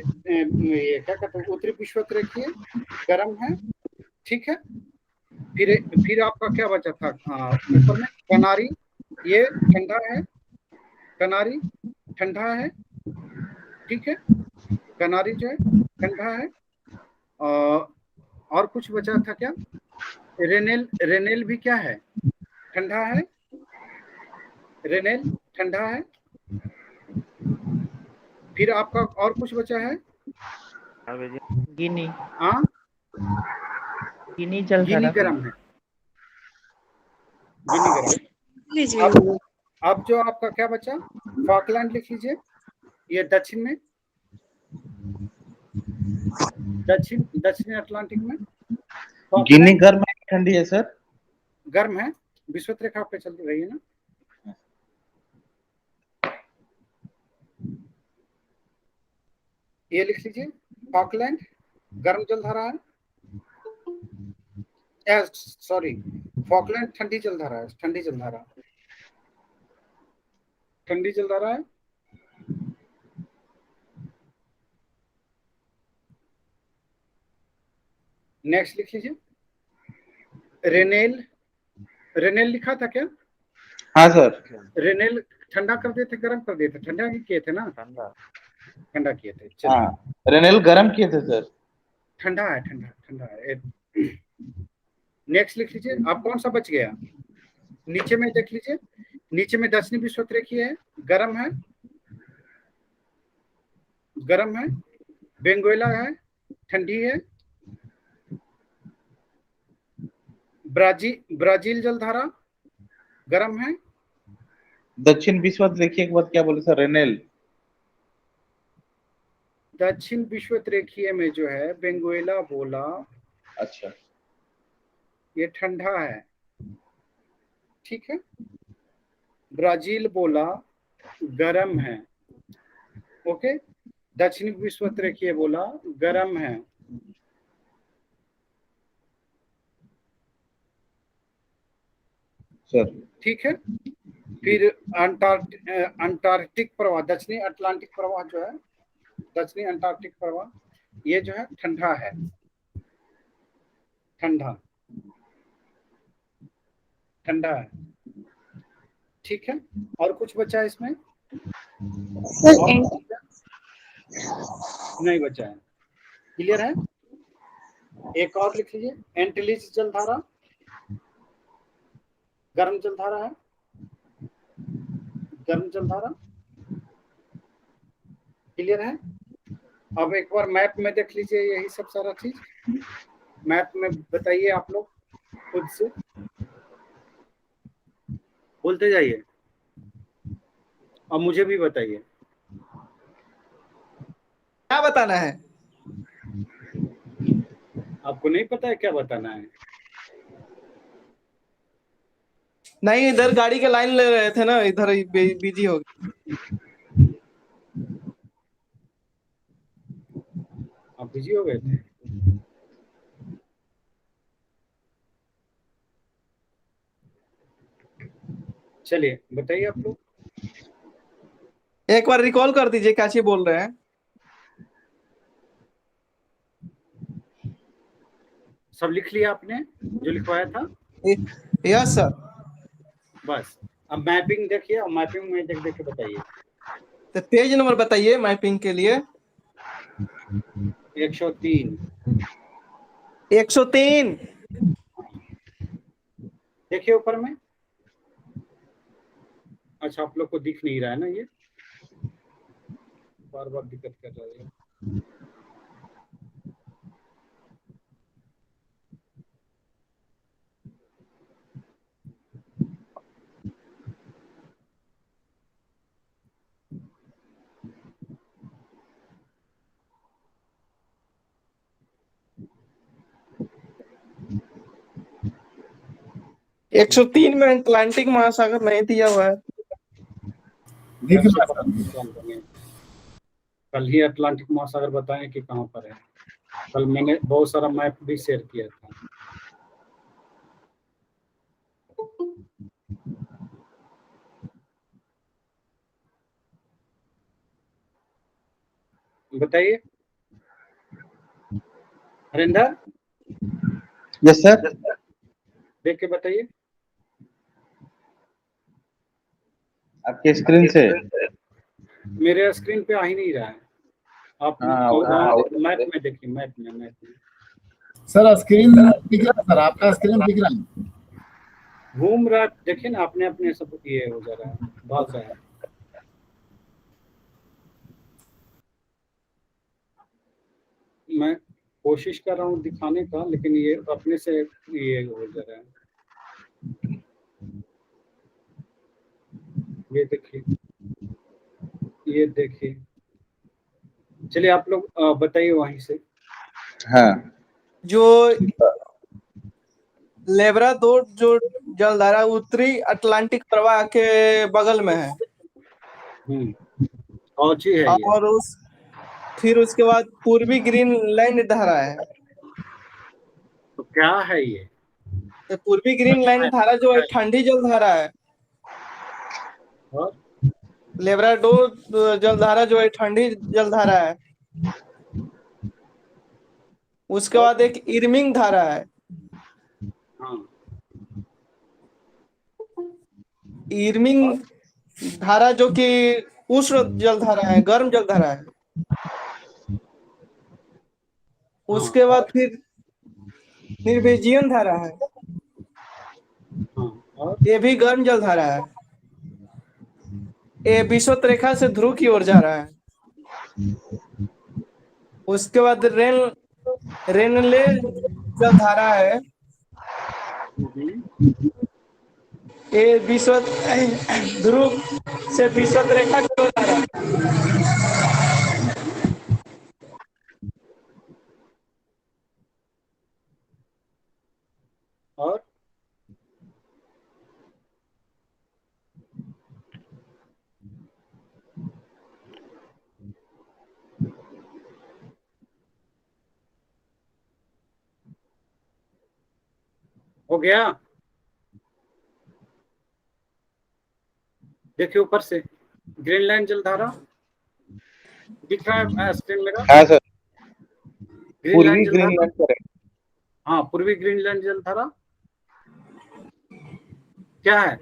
क्या कहते हैं उत्तरी विषुवत-रेखीय गर्म है, ठीक है? फिर आपका क्या बचा था ऊपर में कनारी, ये ठंडा है, कनारी ठंडा है, ठीक है, कनारी जो है ठंडा है। और कुछ बचा था क्या? रेनेल, रेनेल भी क्या है? ठंडा है, रेनेल ठंडा है। फिर आपका और कुछ बचा है? गिनी हाँ, गिनी जल गिनी धारा गर्म है, गिनी गर्म। अब जो आपका क्या बचा? फॉकलैंड लिख लीजिए, ये दक्षिण में, दक्षिणी अटलांटिक में गिनी गर्म है ठंडी है सर? गर्म है, विषुवत रेखा पे चलती रही है ना। ये लिख लीजिए, फॉकलैंड गर्म जलधारा है, सॉरी फॉकलैंड ठंडी जलधारा है, ठंडी जलधारा, ठंडी जलधारा है। नेक्स्ट लिख लीजिए, रेनेल, रेनेल लिखा था क्या? हाँ सर। रेनेल ठंडा कर दिए थे, गर्म कर दिए थे? ठंडा किए थे ना, ठंडा किए थे। हाँ, रेनेल गर्म किए थे सर। ठंडा है, ठंडा ठंडा है। नेक्स्ट लिख लीजिए, अब कौन सा बच गया? नीचे में देख लीजिए, नीचे में दक्षिणी विषुवत रेखीय है, गर्म है, गर्म है, बेंगोएला है, ठंडी है, ब्राजील जलधारा गर्म है। दक्षिण विषुवत रेखीय के बाद क्या बोले सर? रेनेल। दक्षिण विषुवत रेखीय में जो है बेंगोएला बोला, अच्छा, ये ठंडा है, ठीक है। ब्राजील बोला गर्म है, ओके। दक्षिण विषुवत रेखीय बोला गर्म है, सर ठीक है। फिर अंटार्कटिक प्रवाह, दक्षिणी अटलांटिक प्रवाह जो है, दक्षिणी अंटार्कटिक प्रवाह, ये जो है ठंडा है, ठंडा, ठंडा है, ठीक है। और कुछ बचा है इसमें? नहीं बचा है, क्लियर है। एक और लिख लीजिए, एंटिलीज जलधारा गर्म जलधारा है, गर्म जलधारा, क्लियर है। अब एक बार मैप में देख लीजिए, यही सब सारा चीज मैप में बताइए आप लोग खुद से, बोलते जाइए और मुझे भी बताइए क्या बताना है। आपको नहीं पता है क्या बताना है? नहीं, इधर गाड़ी के लाइन ले रहे थे ना, इधर बिजी हो गए। आप बिजी हो गए थे? चलिए बताइए आप लोग, एक बार रिकॉल कर दीजिए क्या चीज बोल रहे हैं। सब लिख लिया आपने जो लिखवाया था? Yes sir. बस अब मैपिंग देखिए, और मैपिंग में देख देख के बताइए। तो पेज नंबर बताइए मैपिंग के लिए। 103। 103 देखिए ऊपर में। अच्छा, आप लोग को दिख नहीं रहा है ना, ये बार बार दिक्कत कर रहा है। एक 103 में अटलांटिक महासागर नहीं दिया हुआ है। कल ही अटलांटिक महासागर बताएं कि कहाँ पर है। कल मैंने बहुत सारा मैप भी शेयर किया था। बताइए हरिंदर। Yes sir. देख के बताइए आपके स्क्रीन से। मेरे स्क्रीन पे आ ही नहीं रहा है। आप मैप में देखिए, मैप में सर स्क्रीन दिख रहा है सर, आपका स्क्रीन दिख रहा है। घूम रहा है, देखिए ना अपने अपने सब ये हो जा रहा है, भाग रहा है। मैं कोशिश कर रहा हूँ दिखाने का, लेकिन ये अपने से ये हो जा रहा है। ये देखिए, ये देखिए, चलिए आप लोग बताइए वहीं से। हाँ, जो लेब्राडोर जो जलधारा उत्तरी अटलांटिक प्रवाह के बगल में है। कौची है ये? और फिर उसके बाद पूर्वी ग्रीनलैंड धारा है। तो क्या है ये? तो पूर्वी ग्रीनलैंड धारा जो है ठंडी जलधारा है। और लेब्राडोर जलधारा जो है ठंडी जलधारा है। उसके बाद एक इर्मिंग धारा है। हाँ, इर्मिंग धारा जो कि उष्ण जलधारा है, गर्म जलधारा है। उसके बाद फिर निर्वेजियन धारा है। और ये भी गर्म जलधारा है। ये विषुवत रेखा से ध्रुव की ओर जा रहा है। उसके बाद रेनले जलधारा है। ये विषुवत ध्रुव से विषुवत रेखा की ओर जा रहा है। और हो गया? देखिए ऊपर से ग्रीनलैंड जलधारा दिख रहा है स्क्रीन मेरा? हाँ सर, पूर्वी ग्रीनलैंड जलधारा, ग्रीनलैंड पर है। हाँ पूर्वी ग्रीनलैंड जलधारा क्या है?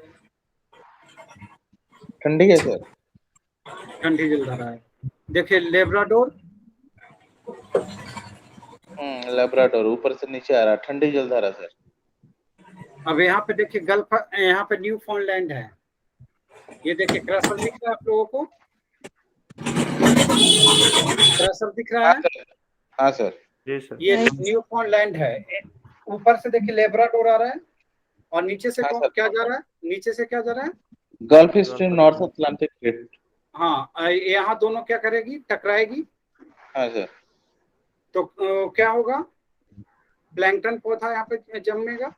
ठंडी है सर, ठंडी जलधारा है। देखिए लेब्राडोर, लेब्राडोर ऊपर से नीचे आ रहा, ठंडी जलधारा सर। अब यहाँ पे देखिए गल्फ, यहाँ पे न्यू फाउंडलैंड है। ये देखिए क्रसर दिख रहा है आप लोगों को? क्रसर दिख रहा है? हाँ सर, जी सर। ये न्यू फाउंडलैंड है। ऊपर से देखिए लेब्राडोर आ रहा है, और नीचे से हाँ, क्या जा रहा है? नीचे से क्या जा रहा है? Gulf stream, north Atlantic plate. हाँ, यहाँ दोनों क्या करेगी? टकराएगी। हाँ सर, तो क्या होगा? प्लैंकटन पौधा यहाँ पे जन्मेगा।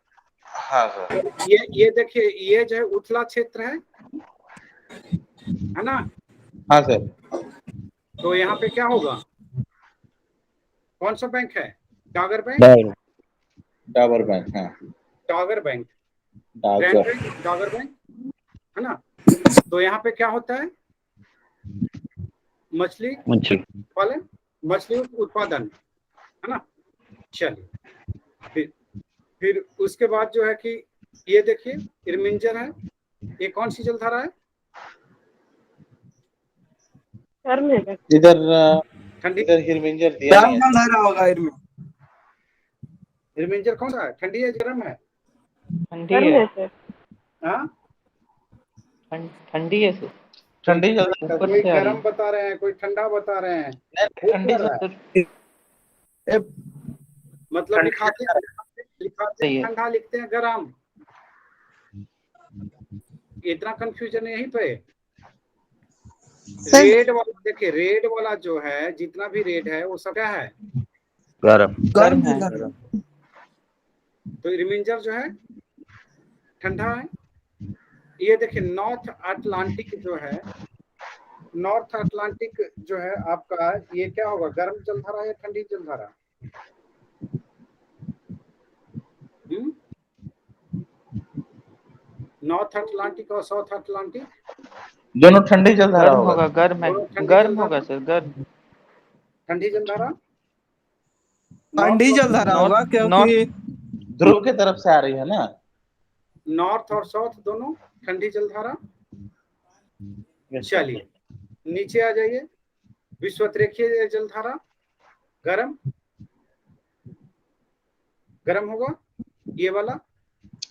हाँ सर, तो ये देखिए, ये जो है उथला क्षेत्र है ना? हाँ सर। तो यहाँ पे क्या होगा? कौन सा बैंक है? डागर बैंक? डाबर बैंक, हाँ डागर बैंक, डागर। डागर बैंक है ना? तो यहाँ पे क्या होता है? मछली पालन, मछली उत्पादन है ना? चलिए, फिर उसके बाद जो है कि ये देखिए इर्मिंजर है। ये कौन सी जलधारा है? इधर ठंडी, इधर हिरमिंजर दिया नहीं है। जलधारा होगा इर्मिंजर कौन सा है? ठंडी है, गर्म है? ठंडी है सर, हाँ ठंडी है सर। ठंडी जलधारा। कोई गर्म बता रहे हैं, कोई ठंडा बता रहे हैं। ठंडी जलधारा, मतलब लिखाते ठंडा, लिखते हैं गर्म। इतना कंफ्यूजन यहीं पे। रेड वाला देखिए, रेड वाला जो है, जितना भी रेड है वो सब क्या है? गर्म है। तो रिमेंजर जो है ठंडा है। ये देखिए नॉर्थ अटलांटिक जो है, नॉर्थ अटलांटिक जो है आपका, ये क्या होगा? गर्म जलधारा या ठंडी जलधारा? नॉर्थ अटलांटिक और साउथ अटलांटिक दोनों ठंडी जलधारा होगा। गर्म है, गर्म होगा सर, गर्म। ठंडी जलधारा, ठंडी जलधारा होगा क्योंकि ध्रुव की तरफ से आ रही है ना। नॉर्थ और साउथ दोनों ठंडी जलधारा। चलिए नीचे आ जाइए, विषुवत-रेखीय जलधारा गरम, गरम होगा ये वाला,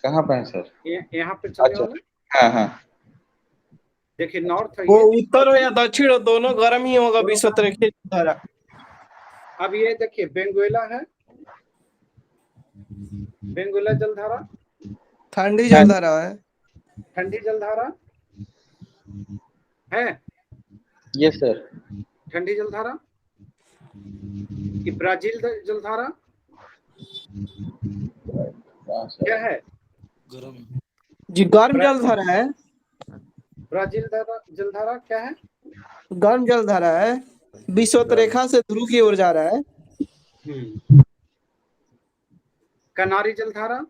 कहाँ पे है सर? यहाँ पे चलने अच्छा। वाला। हाँ हाँ देखिए नॉर्थ है वो ये, उत्तर हो या दक्षिण हो, दोनों गर्म ही होगा विषुवत-रेखीय जलधारा। अब ये देखिए बेंगुएला है, बेंगुएला जलधारा ठंडी जलधारा है। ठंडी जलधारा है, यस सर। ठंडी जलधारा। कि ब्राजील जलधारा क्या है? जी गर्म जलधारा है। ब्राजील जलधारा क्या है? गर्म जलधारा है, विषुवत रेखा से ध्रुव की ओर जा रहा है। कनारी जलधारा,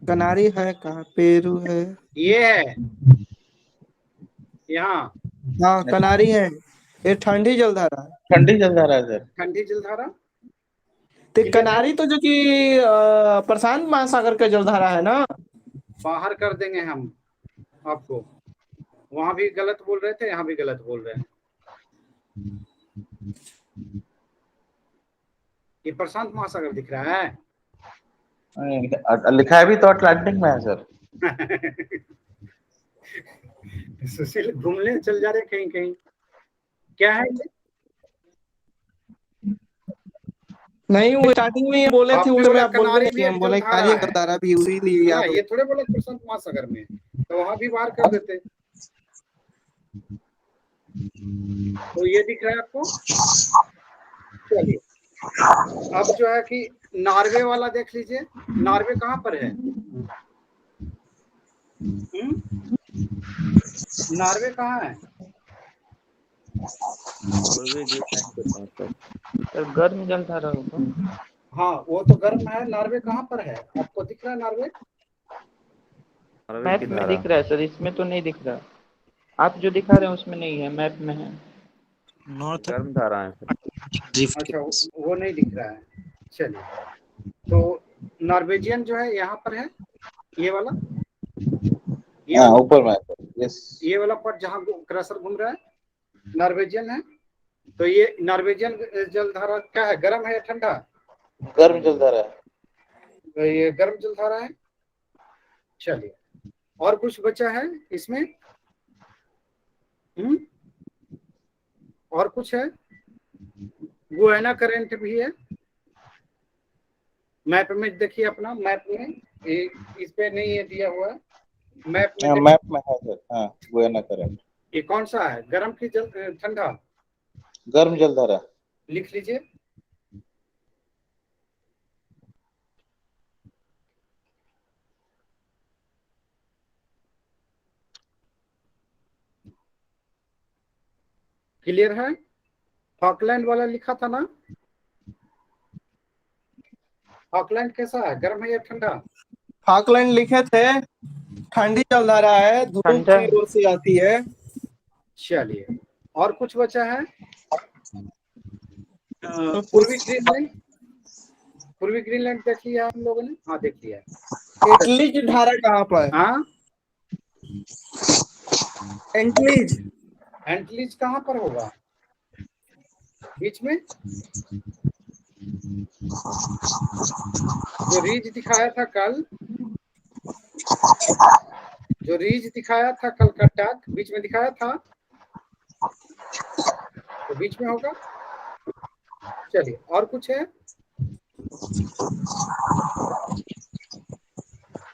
कनारी है कहाँ? पेरू है, ये है यहाँ। हाँ कनारी है, ये ठंडी जलधारा है। ठंडी जलधारा है सर। ठंडी जलधारा। तो कनारी तो जो कि प्रशांत महासागर का जलधारा है ना। बाहर कर देंगे हम आपको, वहां भी गलत बोल रहे थे, यहाँ भी गलत बोल रहे हैं। ये प्रशांत महासागर दिख रहा है। लिखा भी तो अटलांटिक में है सर। सुशील घूमने चल जा रहे कहीं कहीं, क्या है ये? नहीं वो स्टार्टिंग में ये बोले थे, उस समय आप बोल रहे थे, हम बोले कार्य है। जलधारा भी उसी लिए हाँ, ये थोड़े बोले प्रशांत महासागर में, तो वहां भी बाहर कर देते। तो ये दिख रहा है आपको। चलिए अब जो है कि नॉर्वे वाला देख लीजिए, नॉर्वे कहाँ पर है? नॉर्वे कहाँ है? सर गर्म जलधारा होगा। हाँ वो तो गर्म है। नॉर्वे कहाँ पर है? आपको दिख रहा है नॉर्वे? मैप में दिख रहा है सर, इसमें तो नहीं दिख रहा। आप जो दिखा रहे हैं उसमें नहीं है, मैप में है। नॉर्थ गर्म धारा है। अच्छा वो नहीं दिख रहा है। चलिए तो नॉर्वेजियन जो है यहाँ पर है, ये वाला, ऊपर में। यस, ये वाला पट जहाँ क्रसर घूम रहा है नॉर्वेजियन है। तो ये नॉर्वेजियन जलधारा क्या है, गर्म है या ठंडा? गर्म जलधारा है। तो ये गर्म जलधारा है। चलिए और कुछ बचा है इसमें? और कुछ है? गुयाना करंट भी है। मैप में देखिए, अपना मैप में इस पे नहीं है दिया हुआ है, मैप में। मैप में है सर। हाँ गुयाना करंट। ये कौन सा है, गर्म की ठंडा? गर्म जलधारा। लिख लीजिए। क्लियर है? फॉकलैंड वाला लिखा था ना, फॉकलैंड कैसा है, गर्म है या ठंडा? फॉकलैंड लिखे थे, ठंडी जलधारा है, ध्रुव की ओर से आती है। चलिए और कुछ बचा है? पूर्वी ग्रीनलैंड, पूर्वी ग्रीनलैंड देख लिया हम लोगों ने? हाँ देख लिया। एंटलीज धारा कहाँ पर? हाँ एंटलीज, एंटलीज कहाँ पर होगा? बीच में जो रीज दिखाया था कल, जो रीज दिखाया था कल का टाक, बीच में दिखाया था, तो बीच में होगा। चलिए और कुछ है?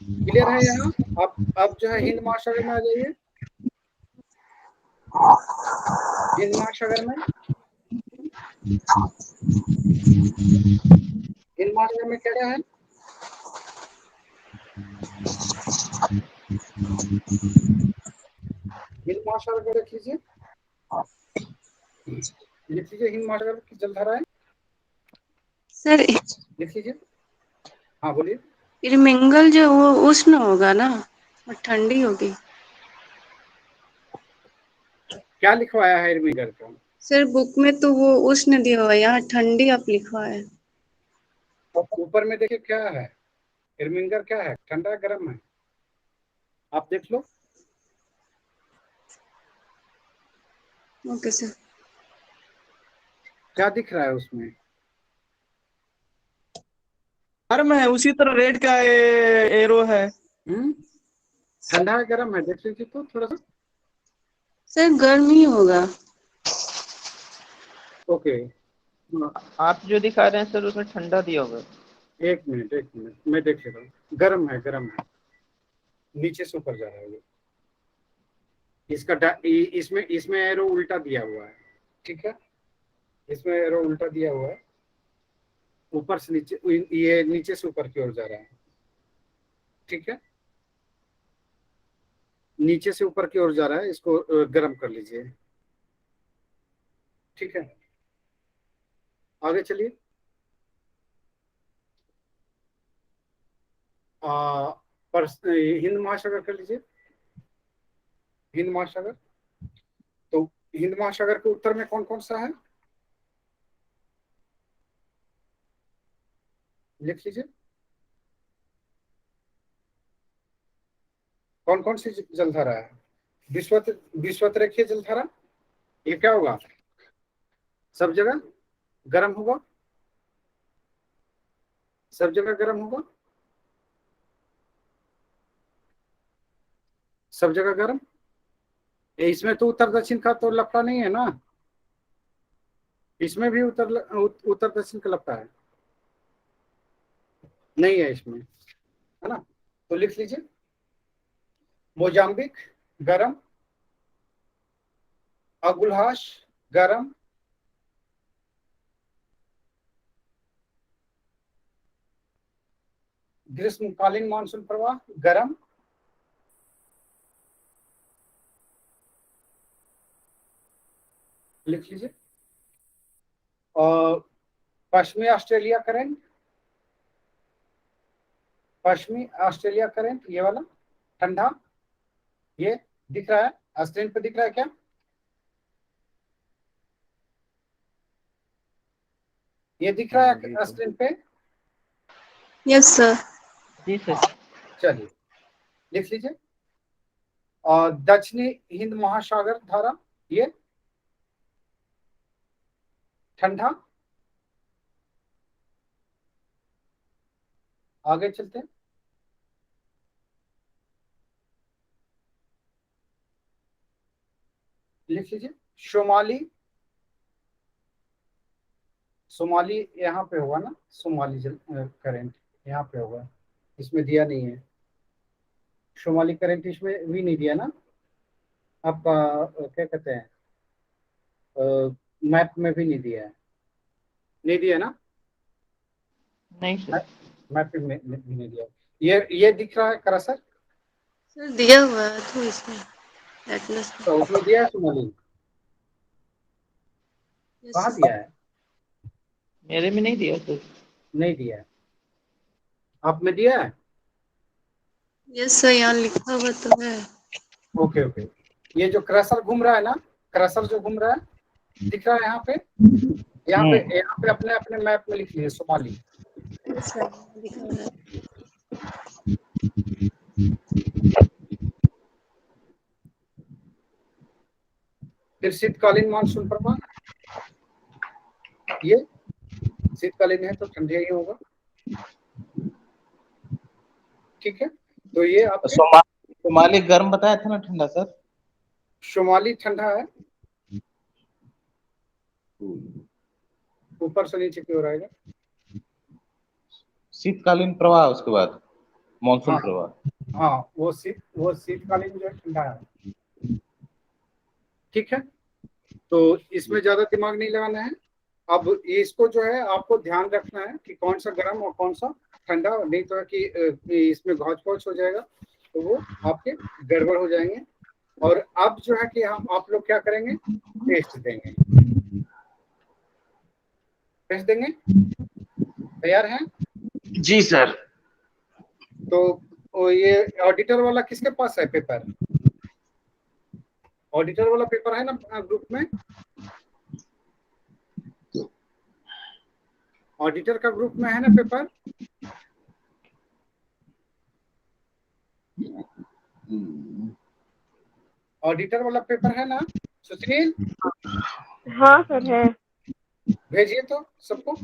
क्लियर है यहाँ? अब जो है हिंद महासागर में आ जाइए। हिंद महासागर में, हिंद महासागर में क्या है? हिंद महासागर को देख लीजिए, लिख लीजिए। हिंद महासागर की जलधारा है सर। लिख लीजिए। हाँ बोलिए। इरमिंगल जो वो उष्ण होगा ना, वो ठंडी होगी। क्या लिखवाया है इरमिंगल को? सर बुक में तो वो उष्ण दिया हुआ है, यहाँ ठंडी आप लिखवाया है। ऊपर में देखिए क्या है, इरमिंगर क्या है, ठंडा है गर्म है? आप देख लो। Okay sir. क्या दिख रहा है उसमें? गर्म है, उसी तरह रेड का एरो है। ठंडा है गर्म है, देख लीजिए तो थोड़ा सा। सर गर्म ही होगा। ओके, आप जो दिखा रहे हैं सर उसमें ठंडा दिया होगा। एक मिनट मैं देख लेता हूँ। गर्म है, नीचे से ऊपर जा रहा है वो। इसमें इसमें एरो उल्टा दिया हुआ है, ठीक है? इसमें एरो उल्टा दिया हुआ है, ऊपर से नीचे, ये नीचे से ऊपर की ओर जा रहा है, ठीक है? नीचे से ऊपर की ओर जा रहा है, इसको गर्म कर लीजिए, ठीक है? आगे चलिए। हिंद महासागर कर लीजिए, हिंद महासागर। तो हिंद महासागर के उत्तर में कौन कौन सा है, लिख लीजिए। कौन कौन सी जलधारा है? विश्वतरेखीय जलधारा, ये क्या होगा? सब जगह गर्म होगा, सब जगह गर्म होगा, सब जगह गर्म। इसमें तो उत्तर दक्षिण का तो लफड़ा नहीं है ना, इसमें भी उत्तर दक्षिण का लफड़ा है नहीं है इसमें, है ना? तो लिख लीजिए, मोजाम्बिक गरम, अगुलहास गरम, ग्रीष्मकालीन मानसून प्रवाह गरम, लिख लीजिए। और पश्चिमी ऑस्ट्रेलिया करंट, पश्चिमी ऑस्ट्रेलिया करंट, ये वाला ठंडा, ये दिख रहा है स्क्रीन पे, दिख रहा है क्या? ये दिख रहा है स्क्रीन पे? Yes sir. जी सर। चलिए लिख लीजिए। और दक्षिणी हिंद महासागर धारा, ये ठंडा। आगे चलते हैं। लिख लीजिए, सोमाली, सोमाली यहाँ पे होगा ना, सोमाली करंट यहाँ पे होगा, इसमें दिया नहीं है। सोमाली करंट इसमें भी नहीं दिया ना आपका, क्या कहते हैं, मैप में भी नहीं दिया है, नहीं दिया ना? नहीं सर। मैप में भी नहीं दिया। ये दिख रहा है क्रसर? सर दिया हुआ है तो इसमें एटलस में। तो उसमें दिया है सोमाली? कहाँ दिया है? मेरे में नहीं दिया सर। नहीं दिया है, आप में दिया है? यस सर, यहाँ लिखा हुआ तो है। ओके ओके, ये जो क्रसर घूम रहा है ना, क्रसर जो घूम रहा है, दिख रहा है यहाँ पे? यहाँ पे अपने अपने मैप में लिख लीजिए सोमाली। यस सर, लिखा हुआ है। फिर शीतकालीन मानसून प्रवाह, ये शीतकालीन है तो ठंडा ही होगा, ठीक है? तो ये आप सोमाली गर्म बताया था ना, ठंडा सर? सोमाली ठंडा है, ऊपर से नीचे की ओर आएगा। शीतकालीन प्रवाह, उसके बाद मानसून हाँ प्रवाह। हाँ, वो शीतकालीन जो है ठंडा है, ठीक है? तो इसमें ज्यादा दिमाग नहीं लगाना है। अब इसको जो है आपको ध्यान रखना है कि कौन सा गर्म और कौन सा ठंडा, नहीं तो है कि इसमें घौच पौच हो जाएगा तो वो आपके गड़बड़ हो जाएंगे। और अब जो है कि हम आप लोग क्या करेंगे, टेस्ट देंगे, टेस्ट देंगे। तैयार हैं? जी सर। तो ये ऑडिटर वाला किसके पास है पेपर? ऑडिटर वाला पेपर है ना ग्रुप में? ऑडिटर का ग्रुप में है ना पेपर? ऑडिटर वाला पेपर है ना सुशील? हाँ सर है। भेजिए तो सबको।